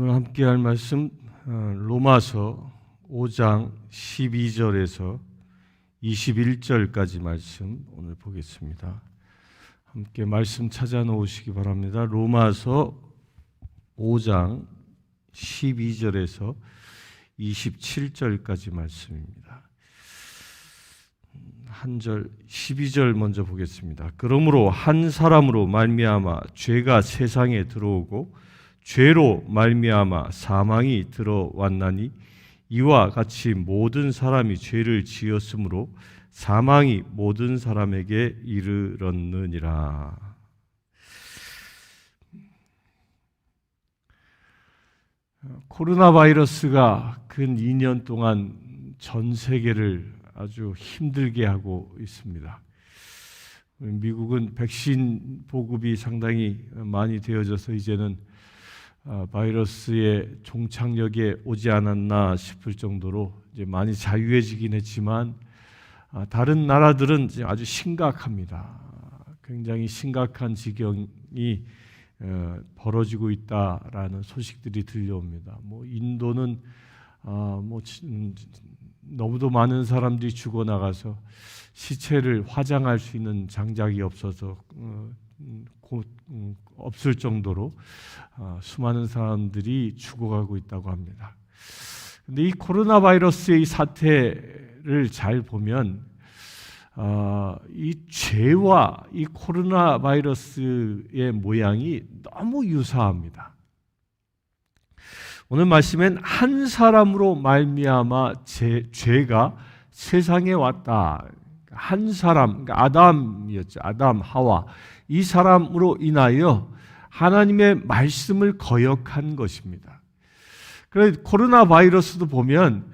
오늘 함께 할 말씀 로마서 5장 12절에서 21절까지 말씀 오늘 보겠습니다. 함께 말씀 찾아 놓으시기 바랍니다. 로마서 5장 12절에서 27절까지 말씀입니다. 한 절 12절 먼저 보겠습니다. 그러므로 한 사람으로 말미암아 죄가 세상에 들어오고 죄로 말미암아 사망이 들어왔나니 이와 같이 모든 사람이 죄를 지었으므로 사망이 모든 사람에게 이르렀느니라. 코로나 바이러스가 근 2년 동안 전 세계를 아주 힘들게 하고 있습니다. 미국은 백신 보급이 상당히 많이 되어져서 이제는 바이러스의 종착역에 오지 않았나 싶을 정도로 이제 많이 자유해지긴 했지만 다른 나라들은 이제 아주 심각합니다. 굉장히 심각한 지경이 벌어지고 있다라는 소식들이 들려옵니다. 인도는 너무도 많은 사람들이 죽어나가서 시체를 화장할 수 있는 장작이 없어서 없을 정도로 수많은 사람들이 죽어가고 있다고 합니다. 그런데 이 코로나 바이러스의 이 사태를 잘 보면 이 죄와 이 코로나 바이러스의 모양이 너무 유사합니다. 오늘 말씀엔 한 사람으로 말미암아 죄가 세상에 왔다. 한 사람, 그러니까 아담이었죠. 아담, 하와. 이 사람으로 인하여 하나님의 말씀을 거역한 것입니다. 그래서 코로나 바이러스도 보면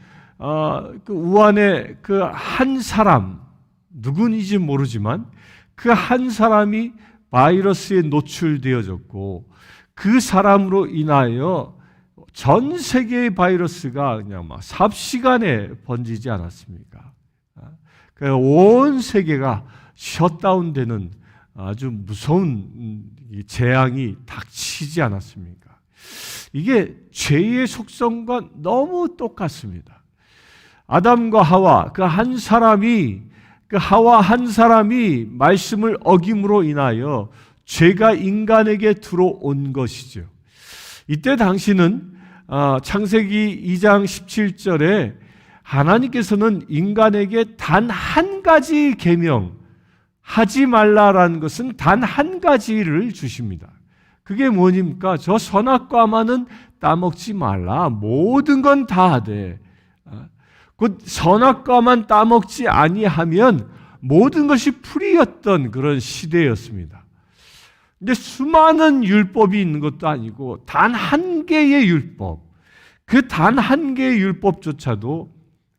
그 우한의 그 한 사람, 누군지 모르지만 그 한 사람이 바이러스에 노출되어졌고 그 사람으로 인하여 전 세계의 바이러스가 그냥 막 삽시간에 번지지 않았습니까? 온 세계가 셧다운되는 아주 무서운 재앙이 닥치지 않았습니까? 이게 죄의 속성과 너무 똑같습니다. 아담과 하와 그 하와 한 사람이 말씀을 어김으로 인하여 죄가 인간에게 들어온 것이죠. 이때 당시는 창세기 2장 17절에 하나님께서는 인간에게 단 한 가지 계명, 하지 말라라는 것은 단 한 가지를 주십니다. 그게 뭐입니까? 저 선악과만은 따먹지 말라. 모든 건 다 하되 곧 선악과만 따먹지 아니하면 모든 것이 풀이였던 그런 시대였습니다. 근데 수많은 율법이 있는 것도 아니고 단 한 개의 율법, 그 단 한 개의 율법조차도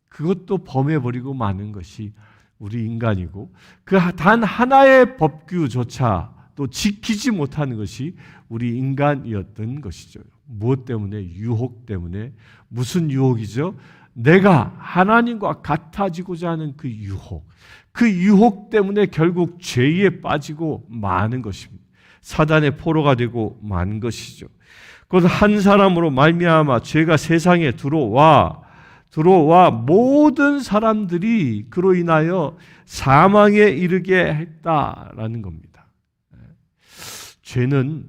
그것도 범해버리고 마는 것이 우리 인간이고 그 단 하나의 법규조차도 지키지 못하는 것이 우리 인간이었던 것이죠. 무엇 때문에? 유혹 때문에. 무슨 유혹이죠? 내가 하나님과 같아지고자 하는 그 유혹 때문에 결국 죄에 빠지고 마는 것입니다. 사단의 포로가 되고 만 것이죠. 곧 한 사람으로 말미암아 죄가 세상에 들어와 모든 사람들이 그로 인하여 사망에 이르게 했다라는 겁니다. 죄는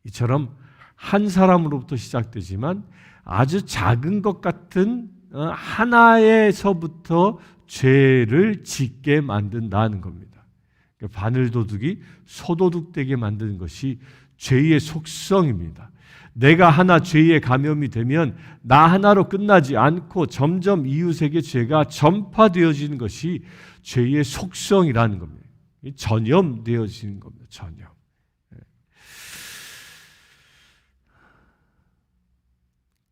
이처럼 한 사람으로부터 시작되지만 아주 작은 것 같은 하나에서부터 죄를 짓게 만든다는 겁니다. 바늘도둑이 소도둑되게 만드는 것이 죄의 속성입니다. 내가 하나 죄에 감염이 되면 나 하나로 끝나지 않고 점점 이웃에게 죄가 전파되어지는 것이 죄의 속성이라는 겁니다. 전염되어지는 겁니다. 전염.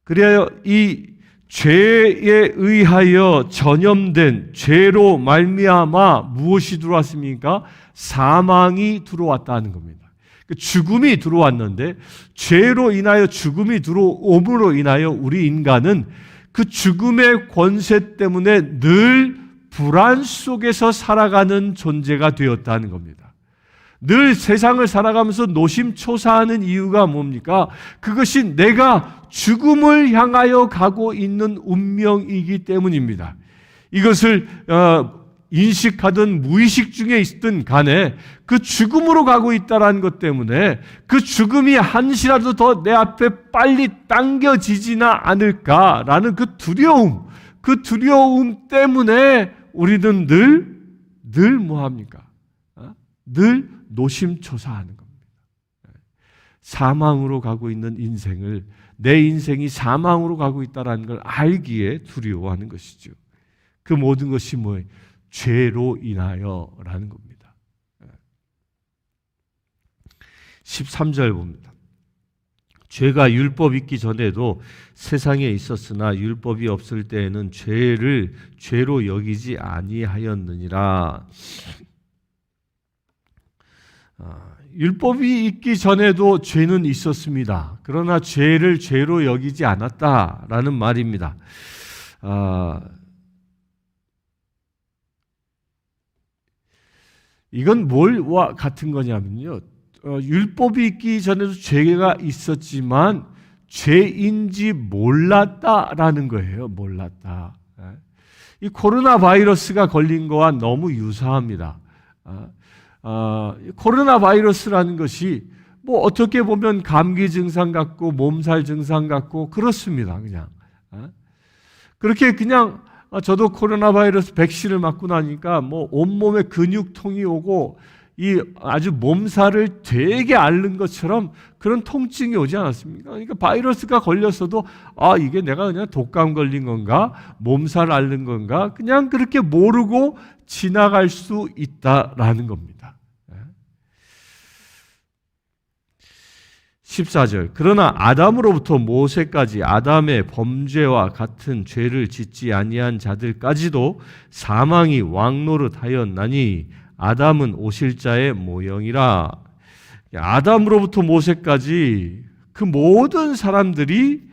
그래야 이 죄에 의하여 전염된 죄로 말미암아 무엇이 들어왔습니까? 사망이 들어왔다는 겁니다. 죽음이 들어왔는데 죄로 인하여 죽음이 들어옴으로 인하여 우리 인간은 그 죽음의 권세 때문에 늘 불안 속에서 살아가는 존재가 되었다는 겁니다. 늘 세상을 살아가면서 노심초사하는 이유가 뭡니까? 그것이 내가 죽음을 향하여 가고 있는 운명이기 때문입니다. 이것을 인식하든 무의식 중에 있든 간에 그 죽음으로 가고 있다는 것 때문에 그 죽음이 한시라도 더 내 앞에 빨리 당겨지지나 않을까라는 그 두려움 때문에 우리는 늘 뭐합니까? 늘 노심초사하는 겁니다. 사망으로 가고 있는 인생을, 내 인생이 사망으로 가고 있다는 걸 알기에 두려워하는 것이죠. 그 모든 것이 뭐예요? 죄로 인하여라는 겁니다. 13절 봅니다. 죄가 율법 있기 전에도 세상에 있었으나 율법이 없을 때에는 죄를 죄로 여기지 아니하였느니라. 율법이 있기 전에도 죄는 있었습니다. 그러나 죄를 죄로 여기지 않았다라는 말입니다. 이건 뭘와 같은 거냐면요. 율법이 있기 전에도 죄가 있었지만 죄인지 몰랐다라는 거예요. 몰랐다. 이 코로나 바이러스가 걸린 거와 너무 유사합니다. 코로나 바이러스라는 것이 뭐 어떻게 보면 감기 증상 같고 몸살 증상 같고 그렇습니다. 그냥 그렇게 그냥 저도 코로나 바이러스 백신을 맞고 나니까 뭐 온몸에 근육통이 오고 이 아주 몸살을 되게 앓는 것처럼 그런 통증이 오지 않았습니까? 그러니까 바이러스가 걸렸어도 이게 내가 그냥 독감 걸린 건가? 몸살 앓는 건가? 그냥 그렇게 모르고 지나갈 수 있다라는 겁니다. 14절. 그러나 아담으로부터 모세까지 아담의 범죄와 같은 죄를 짓지 아니한 자들까지도 사망이 왕노릇하였나니 아담은 오실 자의 모형이라. 아담으로부터 모세까지 그 모든 사람들이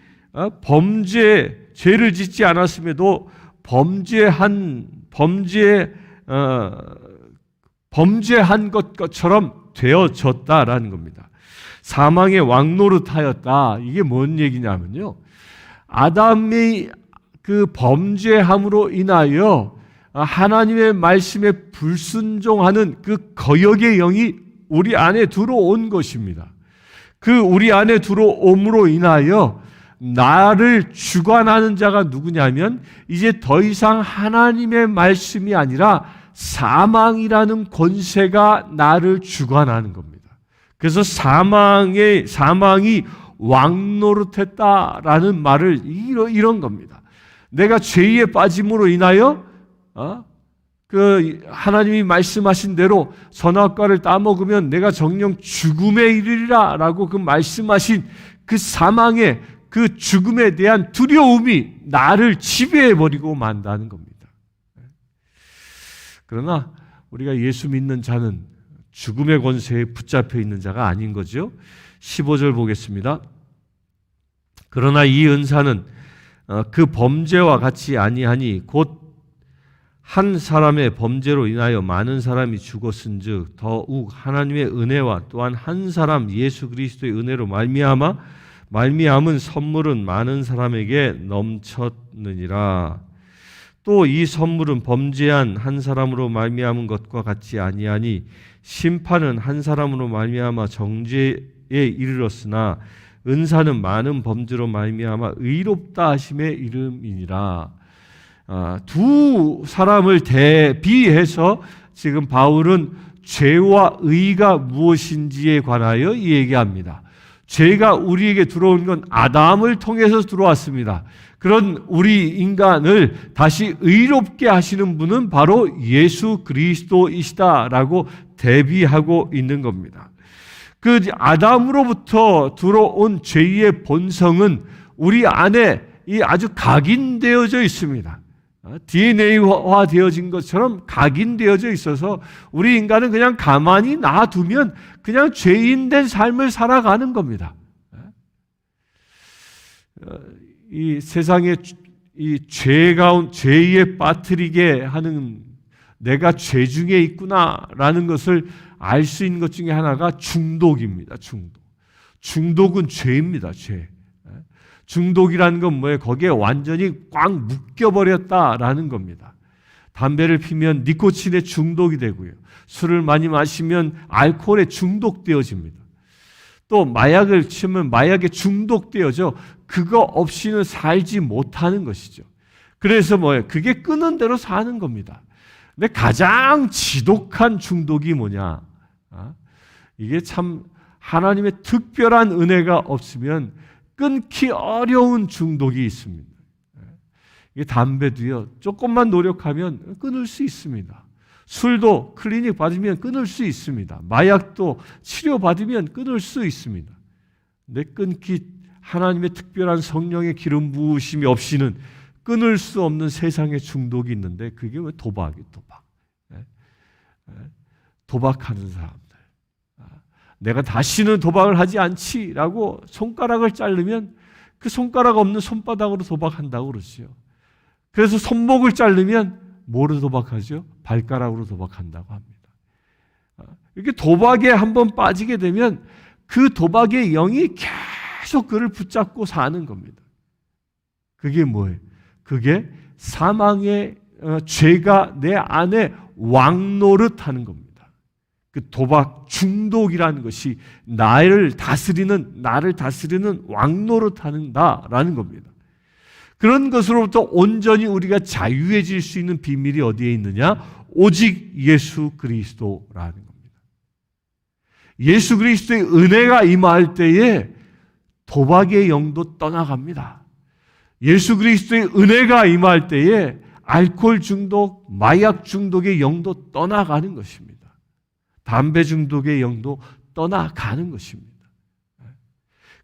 죄를 짓지 않았음에도 범죄한 것처럼 되어졌다라는 겁니다. 사망의 왕노릇하였다. 이게 뭔 얘기냐면요. 아담이 그 범죄함으로 인하여 하나님의 말씀에 불순종하는 그 거역의 영이 우리 안에 들어온 것입니다. 그 우리 안에 들어옴으로 인하여 나를 주관하는 자가 누구냐면 이제 더 이상 하나님의 말씀이 아니라 사망이라는 권세가 나를 주관하는 겁니다. 그래서 사망이 왕노릇했다라는 말을 이런 겁니다. 내가 죄에 빠짐으로 인하여 그 하나님이 말씀하신 대로 선악과를 따먹으면 내가 정녕 죽음에 이르리라라고 그 말씀하신 그 사망의 그 죽음에 대한 두려움이 나를 지배해버리고 만다는 겁니다. 그러나 우리가 예수 믿는 자는 죽음의 권세에 붙잡혀 있는 자가 아닌 거죠. 15절 보겠습니다. 그러나 이 은사는 그 범죄와 같이 아니하니 곧 한 사람의 범죄로 인하여 많은 사람이 죽었은즉 더욱 하나님의 은혜와 또한 한 사람 예수 그리스도의 은혜로 말미암은 선물은 많은 사람에게 넘쳤느니라. 또 이 선물은 범죄한 한 사람으로 말미암은 것과 같이 아니하니 심판은 한 사람으로 말미암아 정죄에 이르렀으나 은사는 많은 범죄로 말미암아 의롭다 하심에 이름이니라. 두 사람을 대비해서 지금 바울은 죄와 의가 무엇인지에 관하여 얘기합니다. 죄가 우리에게 들어온 건 아담을 통해서 들어왔습니다. 그런 우리 인간을 다시 의롭게 하시는 분은 바로 예수 그리스도이시다라고 대비하고 있는 겁니다. 그 아담으로부터 들어온 죄의 본성은 우리 안에 아주 각인되어져 있습니다. DNA화 되어진 것처럼 각인되어져 있어서 우리 인간은 그냥 가만히 놔두면 그냥 죄인된 삶을 살아가는 겁니다. 이 세상에 이 죄에 빠뜨리게 하는 내가 죄 중에 있구나라는 것을 알 수 있는 것 중에 하나가 중독입니다. 중독은 죄입니다. 죄. 중독이라는 건 뭐예요? 거기에 완전히 꽉 묶여버렸다라는 겁니다. 담배를 피면 니코틴에 중독이 되고요. 술을 많이 마시면 알코올에 중독되어집니다. 또 마약을 치면 마약에 중독되어져 그거 없이는 살지 못하는 것이죠. 그래서 뭐예요? 그게 끊은 대로 사는 겁니다. 근데 가장 지독한 중독이 뭐냐? 이게 참 하나님의 특별한 은혜가 없으면 끊기 어려운 중독이 있습니다. 이게 담배도요, 조금만 노력하면 끊을 수 있습니다. 술도 클리닉 받으면 끊을 수 있습니다. 마약도 치료받으면 끊을 수 있습니다. 근데 끊기 하나님의 특별한 성령의 기름 부으심이 없이는 끊을 수 없는 세상의 중독이 있는데 그게 왜 도박이에요? 도박하는 사람들. 내가 다시는 도박을 하지 않지라고 손가락을 자르면 그 손가락 없는 손바닥으로 도박한다고 그러죠. 그래서 손목을 자르면 뭐로 도박하죠? 발가락으로 도박한다고 합니다. 이렇게 도박에 한번 빠지게 되면 그 도박의 영이 계속 그를 붙잡고 사는 겁니다. 그게 뭐예요? 그게 사망의 죄가 내 안에 왕노릇하는 겁니다. 그 도박 중독이라는 것이 나를 다스리는 왕노릇한다라는 겁니다. 그런 것으로부터 온전히 우리가 자유해질 수 있는 비밀이 어디에 있느냐? 오직 예수 그리스도라는 겁니다. 예수 그리스도의 은혜가 임할 때에 도박의 영도 떠나갑니다. 예수 그리스도의 은혜가 임할 때에 알코올 중독, 마약 중독의 영도 떠나가는 것입니다. 담배 중독의 영도 떠나가는 것입니다.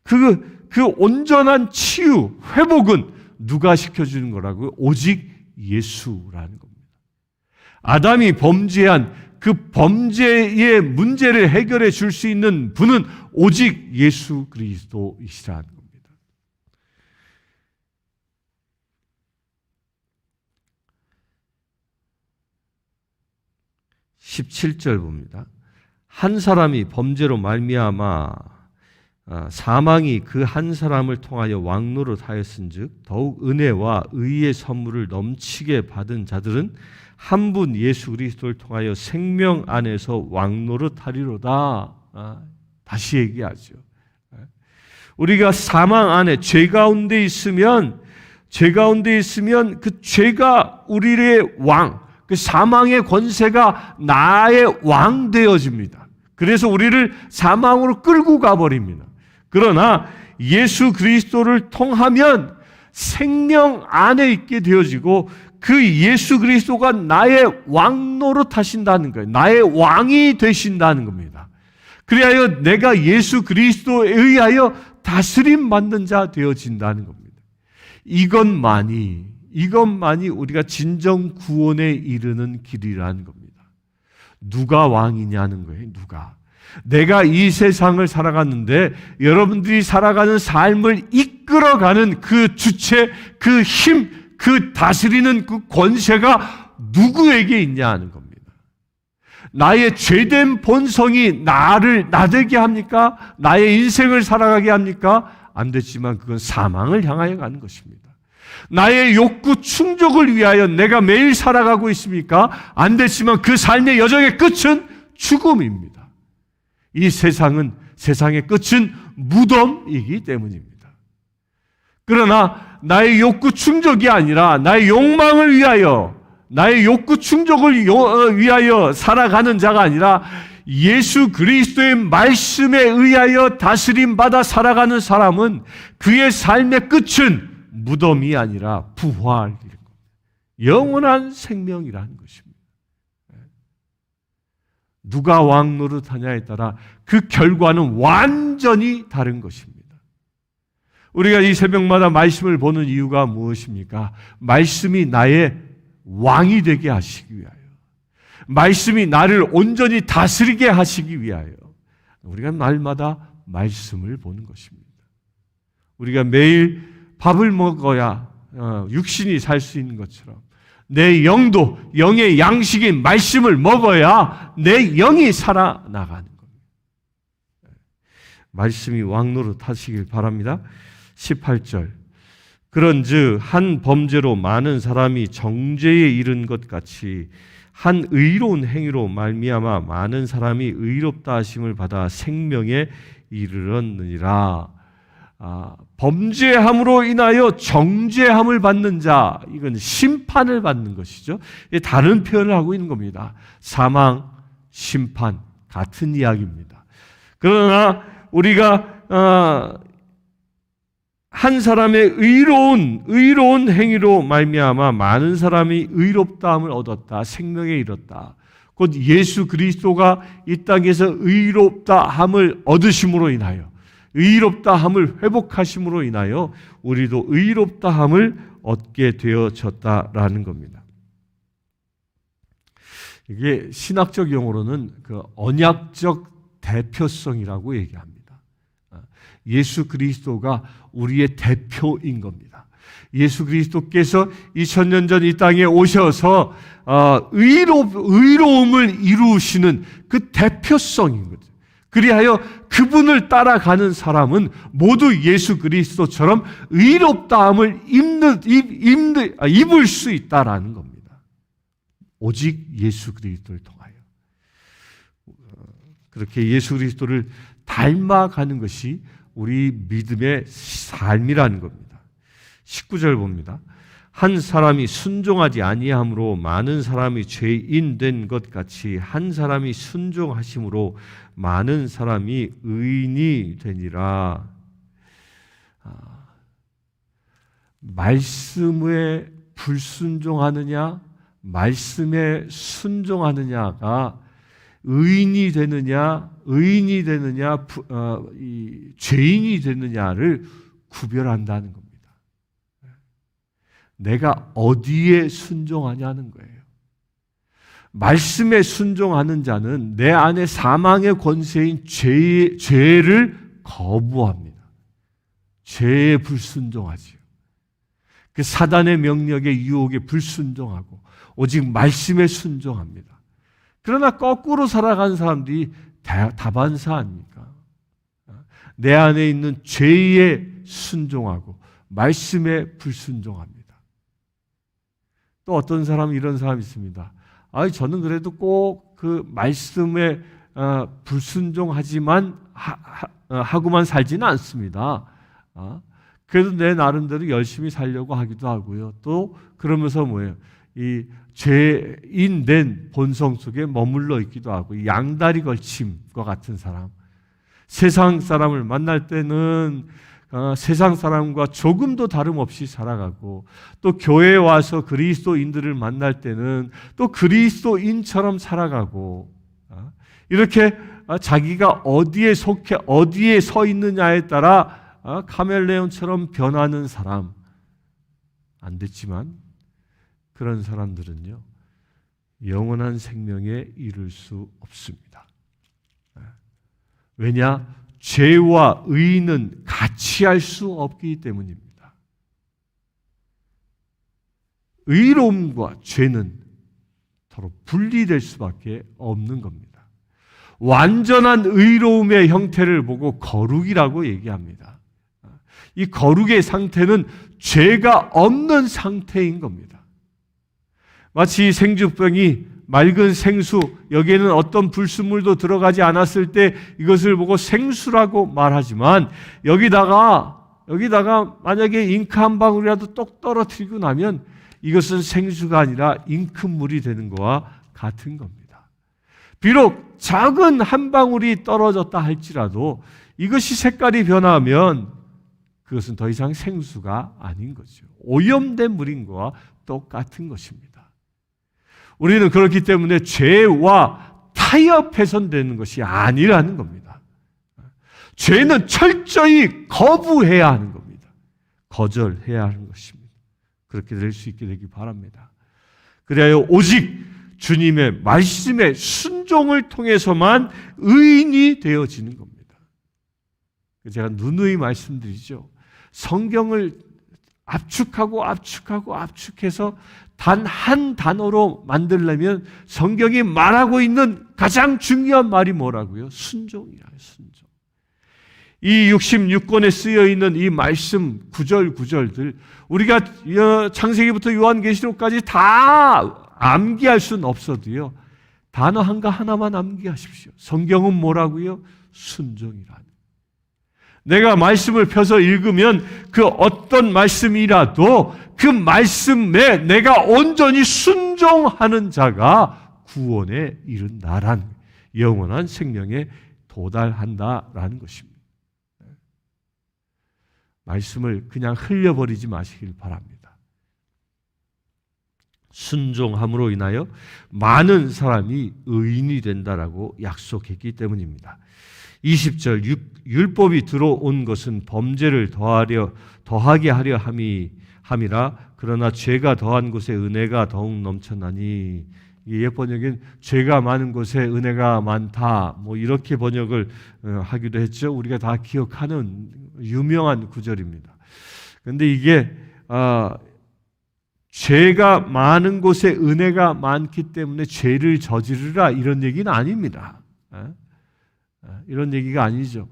그 온전한 치유, 회복은 누가 시켜주는 거라고요? 오직 예수라는 겁니다. 아담이 범죄한 그 범죄의 문제를 해결해 줄 수 있는 분은 오직 예수 그리스도이시라는 겁니다. 17절 봅니다. 한 사람이 범죄로 말미암아 사망이 그 한 사람을 통하여 왕노릇하였은즉 더욱 은혜와 의의 선물을 넘치게 받은 자들은 한 분 예수 그리스도를 통하여 생명 안에서 왕노릇하리로다. 다시 얘기하죠. 우리가 사망 안에 죄 가운데 있으면 그 죄가 우리의 왕, 그 사망의 권세가 나의 왕 되어집니다. 그래서 우리를 사망으로 끌고 가버립니다. 그러나 예수 그리스도를 통하면 생명 안에 있게 되어지고 그 예수 그리스도가 나의 왕 노릇하신다는 거예요. 나의 왕이 되신다는 겁니다. 그리하여 내가 예수 그리스도에 의하여 다스림 받는 자 되어진다는 겁니다. 이것만이 우리가 진정 구원에 이르는 길이라는 겁니다. 누가 왕이냐는 거예요. 누가. 내가 이 세상을 살아갔는데 여러분들이 살아가는 삶을 이끌어가는 그 주체, 그 힘, 그 다스리는 그 권세가 누구에게 있냐 하는 겁니다. 나의 죄된 본성이 나를 나대게 합니까? 나의 인생을 살아가게 합니까? 안 됐지만 그건 사망을 향하여 가는 것입니다. 나의 욕구 충족을 위하여 내가 매일 살아가고 있습니까? 안 됐지만 그 삶의 여정의 끝은 죽음입니다. 이 세상의 끝은 무덤이기 때문입니다. 그러나 나의 욕구 충족이 아니라 나의 욕망을 위하여, 나의 욕구 충족을 위하여 살아가는 자가 아니라 예수 그리스도의 말씀에 의하여 다스림 받아 살아가는 사람은 그의 삶의 끝은 무덤이 아니라 부활, 영원한 생명이라는 것입니다. 누가 왕 노릇하냐에 따라 그 결과는 완전히 다른 것입니다. 우리가 이 새벽마다 말씀을 보는 이유가 무엇입니까? 말씀이 나의 왕이 되게 하시기 위하여, 말씀이 나를 온전히 다스리게 하시기 위하여 우리가 날마다 말씀을 보는 것입니다. 우리가 매일 밥을 먹어야 육신이 살 수 있는 것처럼 내 영도 영의 양식인 말씀을 먹어야 내 영이 살아나가는 겁니다. 말씀이 왕노릇 하시길 바랍니다. 18절 그런즉 한 범죄로 많은 사람이 정죄에 이른 것 같이 한 의로운 행위로 말미암아 많은 사람이 의롭다 하심을 받아 생명에 이르렀느니라. 범죄함으로 인하여 정죄함을 받는 자, 이건 심판을 받는 것이죠. 다른 표현을 하고 있는 겁니다. 사망, 심판 같은 이야기입니다. 그러나 우리가 한 사람의 의로운 행위로 말미암아 많은 사람이 의롭다함을 얻었다, 생명에 이뤘다. 곧 예수 그리스도가 이 땅에서 의롭다함을 얻으심으로 인하여, 의롭다함을 회복하심으로 인하여 우리도 의롭다함을 얻게 되어졌다라는 겁니다. 이게 신학적 용어로는 그 언약적 대표성이라고 얘기합니다. 예수 그리스도가 우리의 대표인 겁니다. 예수 그리스도께서 2000년 전 이 땅에 오셔서 의로움을 이루시는 그 대표성인 거죠. 그리하여 그분을 따라가는 사람은 모두 예수 그리스도처럼 의롭다함을 입을 수 있다라는 겁니다. 오직 예수 그리스도를 통하여. 그렇게 예수 그리스도를 닮아가는 것이 우리 믿음의 삶이라는 겁니다. 19절 봅니다. 한 사람이 순종하지 아니함으로 많은 사람이 죄인 된 것 같이 한 사람이 순종하심으로 많은 사람이 의인이 되니라. 말씀에 불순종하느냐, 말씀에 순종하느냐가 의인이 되느냐, 죄인이 되느냐를 구별한다는 겁니다. 내가 어디에 순종하냐는 거예요. 말씀에 순종하는 자는 내 안에 사망의 권세인 죄를 거부합니다. 죄에 불순종하지요. 그 사단의 명령에 유혹에 불순종하고 오직 말씀에 순종합니다. 그러나 거꾸로 살아가는 사람들이 다반사 아닙니까? 내 안에 있는 죄에 순종하고 말씀에 불순종합니다. 또 어떤 사람은 이런 사람이 있습니다. 저는 그래도 꼭 그 말씀에 불순종하지만 하고만 살지는 않습니다. 그래도 내 나름대로 열심히 살려고 하기도 하고요. 또 그러면서 뭐예요? 이 죄인된 본성 속에 머물러 있기도 하고 양다리 걸침과 같은 사람. 세상 사람을 만날 때는 세상 사람과 조금도 다름없이 살아가고 또 교회에 와서 그리스도인들을 만날 때는 또 그리스도인처럼 살아가고 이렇게 자기가 어디에 속해 어디에 서 있느냐에 따라 카멜레온처럼 변하는 사람 안 됐지만 그런 사람들은요 영원한 생명에 이를 수 없습니다. 왜냐? 죄와 의는 같이 할 수 없기 때문입니다. 의로움과 죄는 서로 분리될 수밖에 없는 겁니다. 완전한 의로움의 형태를 보고 거룩이라고 얘기합니다. 이 거룩의 상태는 죄가 없는 상태인 겁니다. 마치 생주병이 맑은 생수, 여기에는 어떤 불순물도 들어가지 않았을 때 이것을 보고 생수라고 말하지만 여기다가 만약에 잉크 한 방울이라도 똑 떨어뜨리고 나면 이것은 생수가 아니라 잉크물이 되는 것과 같은 겁니다. 비록 작은 한 방울이 떨어졌다 할지라도 이것이 색깔이 변하면 그것은 더 이상 생수가 아닌 거죠. 오염된 물인 것과 똑같은 것입니다. 우리는 그렇기 때문에 죄와 타협해선 되는 것이 아니라는 겁니다. 죄는 철저히 거부해야 하는 겁니다. 거절해야 하는 것입니다. 그렇게 될 수 있게 되기 바랍니다. 그래야 오직 주님의 말씀에 순종을 통해서만 의인이 되어지는 겁니다. 제가 누누이 말씀드리죠. 성경을 압축해서 단 한 단어로 만들려면 성경이 말하고 있는 가장 중요한 말이 뭐라고요? 순종이라요. 순종. 이 66권에 쓰여 있는 이 말씀 구절들 우리가 창세기부터 요한계시록까지 다 암기할 수는 없어도요. 단어 하나만 암기하십시오. 성경은 뭐라고요? 순종이라는. 내가 말씀을 펴서 읽으면 그 어떤 말씀이라도 그 말씀에 내가 온전히 순종하는 자가 구원에 이른다란 영원한 생명에 도달한다라는 것입니다. 말씀을 그냥 흘려버리지 마시길 바랍니다. 순종함으로 인하여 많은 사람이 의인이 된다라고 약속했기 때문입니다. 20절 율법이 들어온 것은 범죄를 더하게 하려 함이라 그러나 죄가 더한 곳에 은혜가 더욱 넘쳐나니 옛 번역엔 죄가 많은 곳에 은혜가 많다 뭐 이렇게 번역을 하기도 했죠. 우리가 다 기억하는 유명한 구절입니다. 그런데 이게 죄가 많은 곳에 은혜가 많기 때문에 죄를 저지르라 이런 얘기는 아닙니다. 이런 얘기가 아니죠.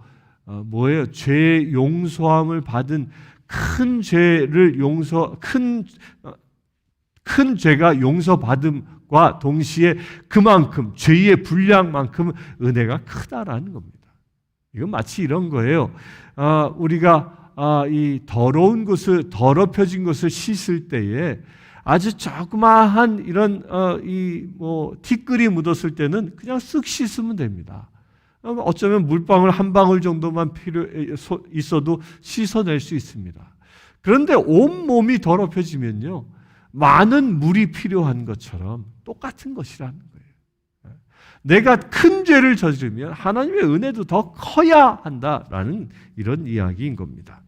뭐예요? 죄 용서함을 받은 큰 죄를 큰 죄가 용서받음과 동시에 그만큼 죄의 분량만큼 은혜가 크다라는 겁니다. 이건 마치 이런 거예요. 우리가 이 더러운 것을 더럽혀진 것을 씻을 때에 아주 조그마한 이런 티끌이 묻었을 때는 그냥 쓱 씻으면 됩니다. 어쩌면 물방울 한 방울 정도만 있어도 씻어낼 수 있습니다. 그런데 온몸이 더럽혀지면요, 많은 물이 필요한 것처럼 똑같은 것이라는 거예요. 내가 큰 죄를 저지르면 하나님의 은혜도 더 커야 한다라는 이런 이야기인 겁니다.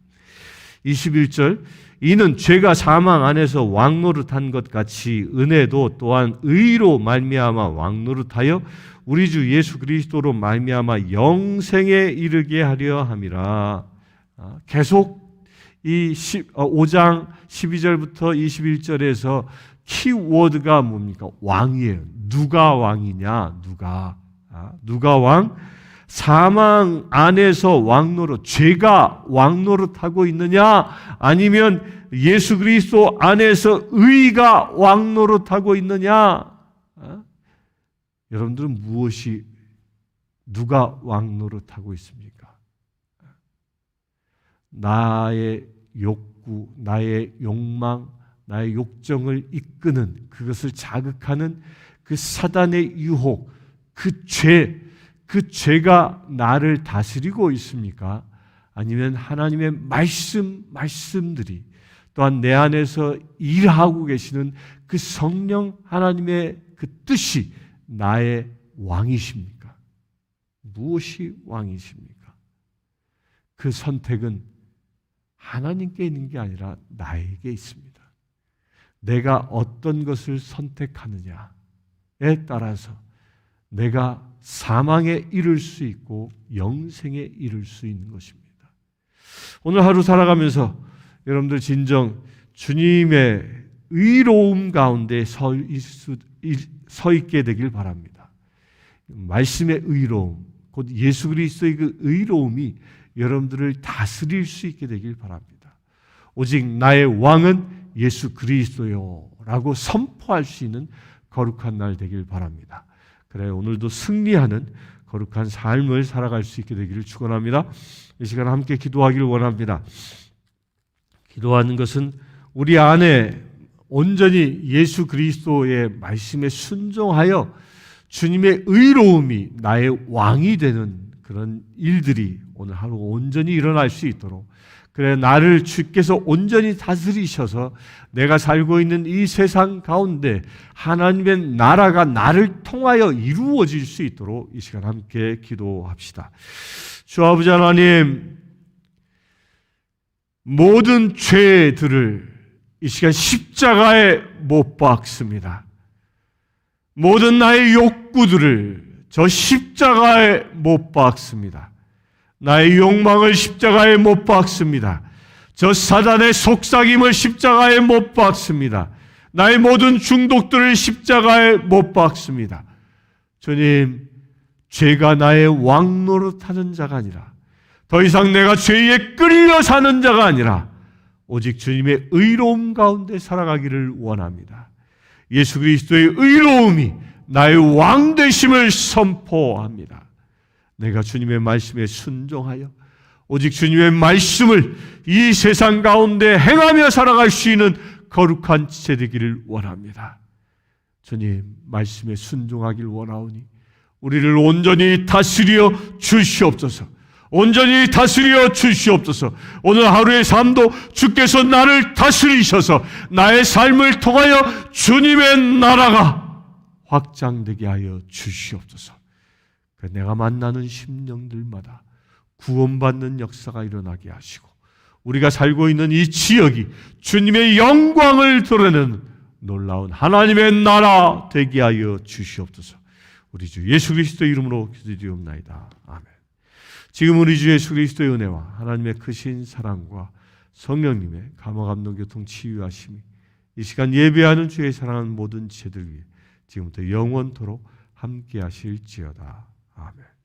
21절 이는 죄가 사망 안에서 왕노릇한 것 같이 은혜도 또한 의로 말미암아 왕노릇하여 우리 주 예수 그리스도로 말미암아 영생에 이르게 하려 함이라. 계속 이 5장 12절부터 21절에서 키워드가 뭡니까? 왕이에요. 누가 왕이냐? 누가 왕? 사망 안에서 왕노릇, 죄가 왕노릇하고 있느냐? 아니면 예수 그리스도 안에서 의가 왕노릇하고 있느냐? 여러분들은 누가 왕노릇하고 있습니까? 나의 욕구, 나의 욕망, 나의 욕정을 이끄는 그것을 자극하는 그 사단의 유혹, 그 죄가 나를 다스리고 있습니까? 아니면 하나님의 말씀들이 또한 내 안에서 일하고 계시는 그 성령 하나님의 그 뜻이 나의 왕이십니까? 무엇이 왕이십니까? 그 선택은 하나님께 있는 게 아니라 나에게 있습니다. 내가 어떤 것을 선택하느냐에 따라서 내가 사망에 이를 수 있고 영생에 이를 수 있는 것입니다. 오늘 하루 살아가면서 여러분들 진정 주님의 의로움 가운데 서 있게 되길 바랍니다. 말씀의 의로움, 곧 예수 그리스도의 그 의로움이 여러분들을 다스릴 수 있게 되길 바랍니다. 오직 나의 왕은 예수 그리스도요 라고 선포할 수 있는 거룩한 날 되길 바랍니다. 그래 오늘도 승리하는 거룩한 삶을 살아갈 수 있게 되기를 축원합니다. 이 시간 함께 기도하기를 원합니다. 기도하는 것은 우리 안에 온전히 예수 그리스도의 말씀에 순종하여 주님의 의로움이 나의 왕이 되는 그런 일들이 오늘 하루 온전히 일어날 수 있도록, 그래 나를 주께서 온전히 다스리셔서 내가 살고 있는 이 세상 가운데 하나님의 나라가 나를 통하여 이루어질 수 있도록 이 시간 함께 기도합시다. 주 아버지 하나님, 모든 죄들을 이 시간 십자가에 못 박습니다. 모든 나의 욕구들을 저 십자가에 못 박습니다. 나의 욕망을 십자가에 못 박습니다. 저 사단의 속삭임을 십자가에 못 박습니다. 나의 모든 중독들을 십자가에 못 박습니다. 주님, 죄가 나의 왕노릇하는 자가 아니라 더 이상 내가 죄에 끌려 사는 자가 아니라 오직 주님의 의로움 가운데 살아가기를 원합니다. 예수 그리스도의 의로움이 나의 왕 되심을 선포합니다. 내가 주님의 말씀에 순종하여 오직 주님의 말씀을 이 세상 가운데 행하며 살아갈 수 있는 거룩한 지체 되기를 원합니다. 주님, 말씀에 순종하길 원하오니 우리를 온전히 다스려 주시옵소서. 온전히 다스려 주시옵소서. 오늘 하루의 삶도 주께서 나를 다스리셔서 나의 삶을 통하여 주님의 나라가 확장되게 하여 주시옵소서. 내가 만나는 심령들마다 구원받는 역사가 일어나게 하시고 우리가 살고 있는 이 지역이 주님의 영광을 드러내는 놀라운 하나님의 나라 되게 하여 주시옵소서. 우리 주 예수 그리스도의 이름으로 기도드리옵나이다. 아멘. 지금 우리 주 예수 그리스도의 은혜와 하나님의 크신 사랑과 성령님의 감화 감동 교통 치유하심이 이 시간 예배하는 주의 사랑하는 모든 지체들 위해 지금부터 영원토록 함께 하실지어다. 아멘.